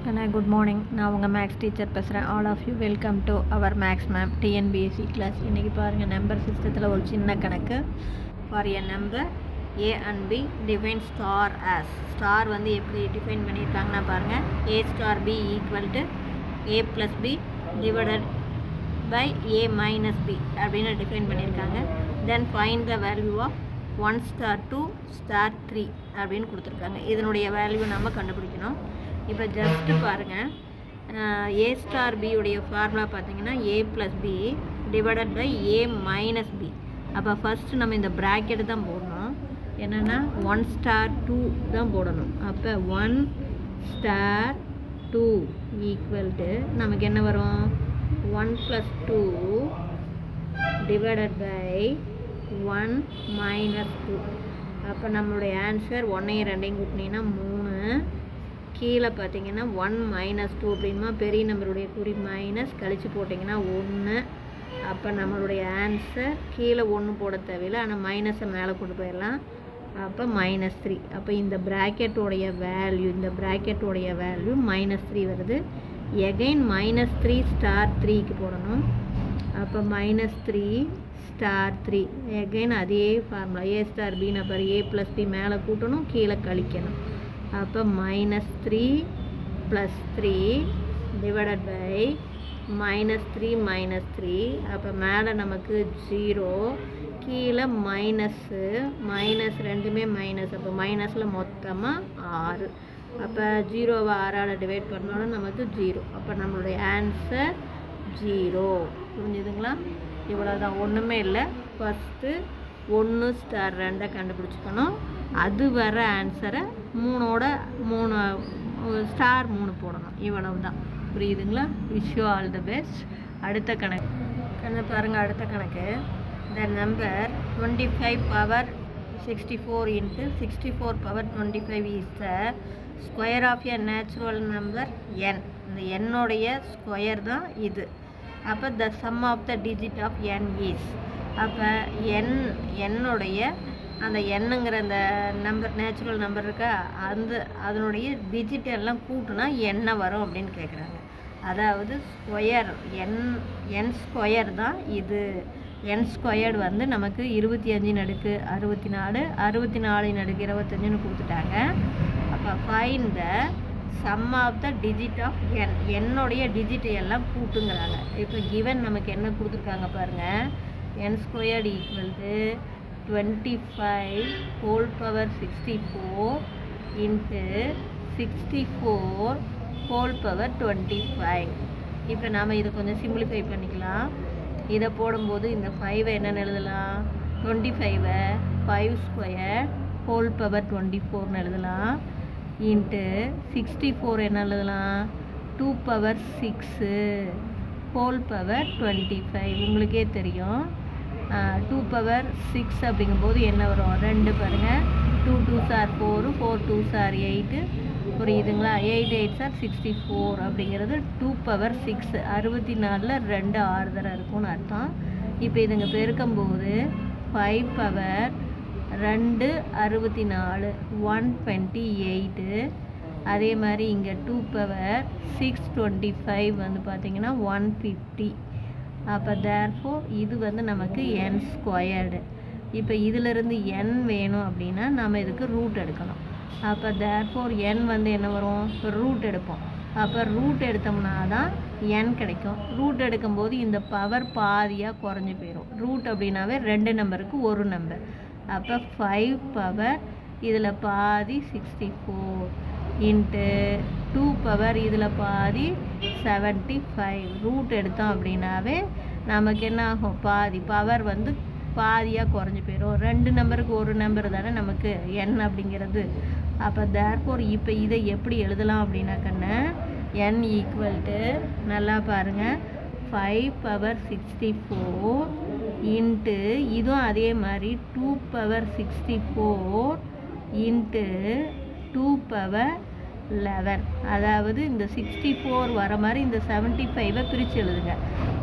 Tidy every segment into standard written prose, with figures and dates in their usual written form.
Good morning. நான் உங்கள் maths teacher பேசுகிறேன். All of you welcome to our maths ma'am TNPSC class. இன்றைக்கி பாருங்கள், நம்பர் சிஸ்டத்தில் ஒரு சின்ன கணக்கு. For a number A and B define star as. Star வந்து எப்படி டிஃபைன் பண்ணியிருக்காங்கன்னா பாருங்கள், A star B equal to A plus B divided by A minus B அப்படின்னு டிஃபைன் பண்ணியிருக்காங்க. Then find the value of 1 star 2 star 3 அப்படின்னு கொடுத்துருக்காங்க. இதனுடைய value நம்ம கண்டுபிடிக்கணும். இப்போ ஜஸ்ட்டு பாருங்கள், ஏ ஸ்டார் பியுடைய ஃபார்முலா பார்த்தீங்கன்னா A plus B divided by A minus B. அப்போ ஃபஸ்ட்டு நம்ம இந்த ப்ராக்கெட்டு தான் போடணும். என்னென்னா 1 ஸ்டார் 2 தான் போடணும். அப்போ 1 ஸ்டார் 2 ஈக்குவல் டு நமக்கு என்ன வரும், 1 + 2 டிவைடட் பை 1 மைனஸ் 2. அப்போ நம்மளுடைய ஆன்சர் 1ஐயும் 2ஐயும் கூட்டினீங்கன்னா 3. கீழே பார்த்தீங்கன்னா 1 - 2 அப்படின்னா பெரிய நம்பருடைய குறி மைனஸ் கழித்து போட்டிங்கன்னா 1. அப்போ நம்மளுடைய ஆன்சர் கீழே 1 போட தேவையில்லை, ஆனால் மைனஸை மேலே கொண்டு போயிடலாம். அப்போ -3. அப்போ இந்த ப்ராக்கெட்டோடைய வேல்யூ -3 வருது. எகைன் -3 ஸ்டார் 3க்கு போடணும். அப்போ -3 ஸ்டார் 3 எகைன் அதே ஃபார்முலா ஏ ஸ்டார் பின்னு பாரு, ஏ ப்ளஸ் பி மேலே கூட்டணும், கீழே கழிக்கணும். அப்போ -3 + 3 டிவைடட் பை -3 அப்போ மேலே நமக்கு 0, கீழே மைனஸ் ரெண்டுமே மைனஸ். அப்போ மைனஸில் மொத்தமாக 6. அப்போ 0வை 6ஆல் டிவைட் பண்ணாலும் நமக்கு 0. அப்போ நம்மளுடைய ஆன்சர் 0. புரிஞ்சுதுங்களா? இவ்வளோதான், ஒன்றுமே இல்லை. First 1 star 2 கண்டுபிடிச்சிக்கணும். அது வர ஆன்சரை 3 ஸ்டார் 3 போடணும். இவ்வளவு தான். புரியுதுங்களா? Wish you all the best. அடுத்த கணக்கு பாருங்கள். அடுத்த கணக்கு, the number 25 power 64 × 64 power 25 is the square of a natural number n. இந்த என்னுடைய ஸ்கொயர் தான் இது. அப்போ the sum of the digit of n is. அப்போ என்னுடைய அந்த என்னங்கிற அந்த நம்பர் நேச்சுரல் நம்பர் இருக்கா, அதனுடைய டிஜிட் எல்லாம் கூட்டினா என்ன வரும் அப்படின்னு கேட்குறாங்க. அதாவது ஸ்கொயர் n ஸ்கொயர் தான் இது. n ஸ்கொயர்டு வந்து நமக்கு 25 × 64, 64 × 25ன்னு கொடுத்துட்டாங்க. அப்போ find the sum of the digit of n. என்னுடைய டிஜிட் எல்லாம் கூட்டுங்கிறாங்க. இப்போ கிவன் நமக்கு என்ன கொடுத்துருக்காங்க பாருங்கள், n squared equal to 25 whole power 64 × 64 whole power 25. இப்போ நாம் இதை கொஞ்சம் சிம்பிளிஃபை பண்ணிக்கலாம். இதை போடும்போது இந்த 5 என்னென்னு எழுதலாம், 25 5 ஸ்கொயர் whole power 24ன்னு எழுதலாம். × 64 என்ன எழுதலாம், 2 power 6 whole power 25. உங்களுக்கே தெரியும், 2 power 6 அப்படிங்கும்போது என்ன வரும், 2 பாருங்கள், 2 2s are 4, 4 2s are 8. புரியுதுங்களா? 8 8s are 64 அப்படிங்கிறது 2 power 6. 64ல் 2 6 தடவை இருக்கும்னு அர்த்தம். இப்போ இதுங்க பெருக்கும்போது 5 பவர் 2 64 128. அதே மாதிரி இங்கே 2 பவர் 6 25 வந்து பார்த்திங்கன்னா 150. அப்போ தேர்ஃபோர் இது வந்து நமக்கு n ஸ்கொயர்டு. இப்போ இதிலிருந்து n வேணும் அப்படின்னா நம்ம இதுக்கு ரூட் எடுக்கணும். அப்போ தேர்ஃபோர் n வந்து என்ன வரும், ரூட் எடுப்போம். அப்போ ரூட் எடுத்தோம்னா தான் n கிடைக்கும். ரூட் எடுக்கும்போது இந்த பவர் பாதியாக குறைஞ்சி போயிடும். ரூட் அப்படின்னாவே 2 நம்பருக்கு ஒரு நம்பர். அப்போ 5 பவர் இதில் பாதி 64 × 2 பவர் இதில் பாதி 75. ரூட் எடுத்தோம் அப்படின்னாவே நமக்கு என்ன ஆகும், பாதி பவர் வந்து பாதியாக குறைஞ்சி போயிடும். 2 நம்பருக்கு ஒரு நம்பர் தானே நமக்கு n அப்படிங்கிறது. அப்போ தேர்ஃபோர் இப்போ இதை எப்படி எழுதலாம் அப்படின்னாக்கண்ணே, n ஈக்குவல் டு நல்லா பாருங்கள், 5 பவர் 64 × இதுவும் அதே மாதிரி 2 பவர் 64 × 2 பவர் 11. அதாவது இந்த 64 வர மாதிரி இந்த 75ஐ பிரித்து எழுதுங்க.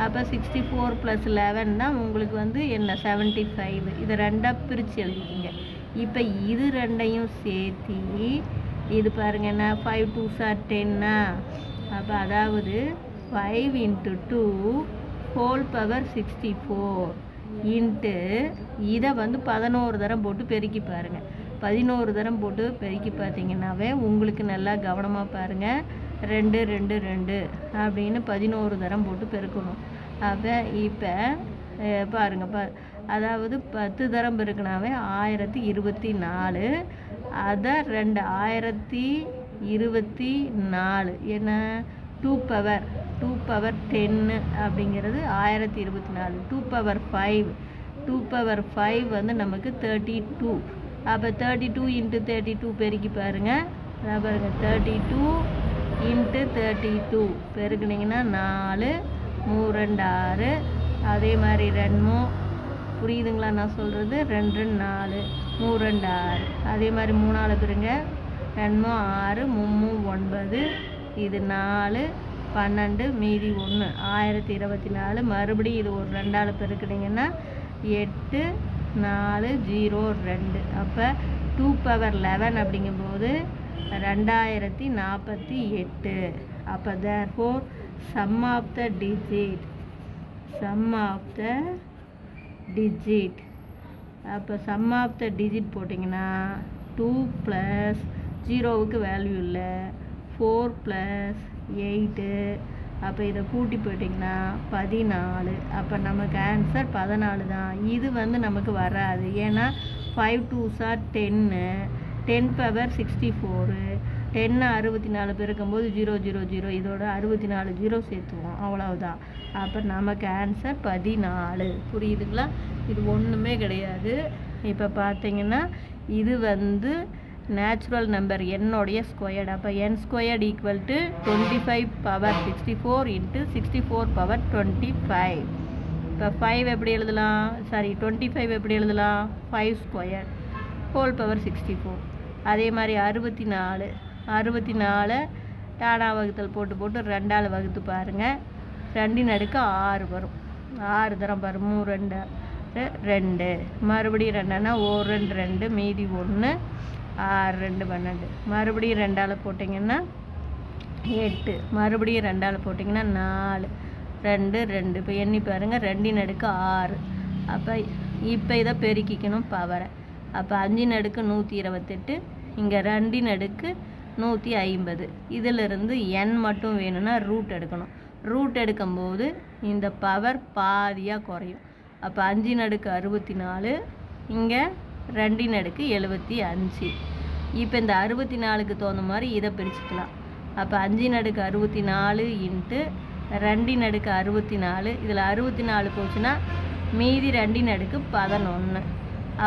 அப்போ 64 + 11 தான் உங்களுக்கு வந்து என்ன 75. இதை 2ஆக பிரித்து எழுதிக்கிங்க. இப்போ இது 2ஐயும் சேர்த்து இது பாருங்க என்ன 5 2s are 10. அப்போ அதாவது 5 × 2 ஹோல் பவர் 64 இன்ட்டு இதை வந்து 11 தரம் போட்டு பெருக்கி பாருங்கள். 11 தரம் போட்டு பெருக்கி பார்த்தீங்கன்னாவே உங்களுக்கு நல்லா கவனமாக பாருங்கள். 2 2 2 அப்படின்னு 11 தரம் போட்டு பெருக்கணும். அப்போ இப்போ பாருங்கள் அதாவது 10 தரம் பெருக்கினாவே 1024. அதை 1024 என்ன 2 பவர் 10 அப்படிங்கிறது 1024. 2 பவர் 5 வந்து நமக்கு 32. அப்போ 32 × 32 பெருக்கி பாருங்கள். அதான் பாருங்கள் 32 × 32 பெருக்குனிங்கன்னா 4 3 2 6. அதே மாதிரி 2 புரியுதுங்களா நான் சொல்கிறது? 2 4 3 2 6. அதே மாதிரி 3ஆல் பெருங்க 2 6 3 9. இது 4 12 மீதி 1 1024. மறுபடியும் இது ஒரு 2ஆல் பெருக்குனிங்கன்னா 8 4 0 2. அப்போ 2 பவர் 11 அப்படிங்கும்போது 2048. அப்போ therefore sum of the digit அப்போ sum of the digit போட்டிங்கன்னா 2 + 0வுக்கு வேல்யூ இல்லை 4 + 8. அப்போ இதை கூட்டி போட்டிங்கன்னா 14. அப்போ நமக்கு ஆன்சர் 14 தான். இது வந்து நமக்கு வராது. ஏன்னா 5 2s are 10. 10 பவர் 64. 10 64 பெருக்கும்போது 0 0 0. இதோட 64 0 சேர்த்துவோம். அவ்வளவுதான். அப்போ நமக்கு ஆன்சர் 14. புரியுதுங்களா? இது ஒன்றுமே கிடையாது. இப்போ பார்த்தீங்கன்னா இது வந்து நேச்சுரல் நம்பர் என்னோடைய ஸ்கொயர்டு. அப்போ n² = 25 பவர் 64 × 64 பவர் 25. இப்போ 5 எப்படி எழுதலாம்? 25 எப்படி எழுதலாம்? 5² ஹோல் பவர் 64. அதே மாதிரி 64 டானா வகுத்தல் போட்டு 2ஆல் வகுத்து பாருங்கள். 2 × 6 வரும். 6 தரம் பாரு 3 2 2. மறுபடியும் 2ன்னா 1 2 2 மீதி 1 6 2 12. மறுபடியும் 2ஆல் போட்டிங்கன்னா 8. மறுபடியும் 2ஆல் போட்டிங்கன்னா 4 2 2. இப்போ எண்ணி பாருங்கள் 2 6. அப்போ இப்போ இதை பெருக்கிக்கணும் பவரை. அப்போ 5 128. இங்கே 2 150. இதிலிருந்து n மட்டும் வேணும்னா ரூட் எடுக்கணும். ரூட் எடுக்கும்போது இந்த பவர் பாதியாக குறையும். அப்போ 5 64. இங்கே 2 75. இப்போ இந்த 64க்கு தகுந்த மாதிரி இதை பிரிச்சுக்கலாம். அப்போ 5 64 × 2 64. இதில் 64 போச்சுன்னா மீதி 2 11.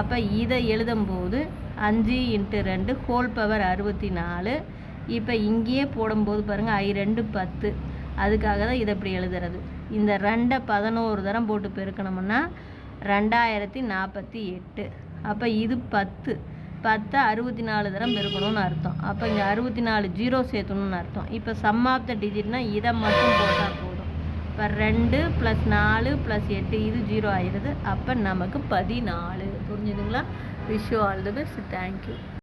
அப்போ இதை எழுதும்போது 5 × 2 ஹோல் பவர் 64. இப்போ இங்கேயே போடும்போது பாருங்கள் I2 10. அதுக்காக தான் இதை இப்படி எழுதுறது. இந்த 2 11 தரம் போட்டு பெருக்கணும்னா 2048. அப்போ இது 10 64 தரம் பெருக்கணும்னு அர்த்தம். அப்போ இங்கே 64 0 சேர்த்தணும்னு அர்த்தம். இப்போ சம் ஆஃப் த டிஜிட்னா இதை மட்டும் போட்டால் போதும். இப்போ 2 + 4 + 8 இது 0 ஆயிடுது. அப்போ நமக்கு 14. புரிஞ்சுதுங்களா? Wish you all the best. Thank you.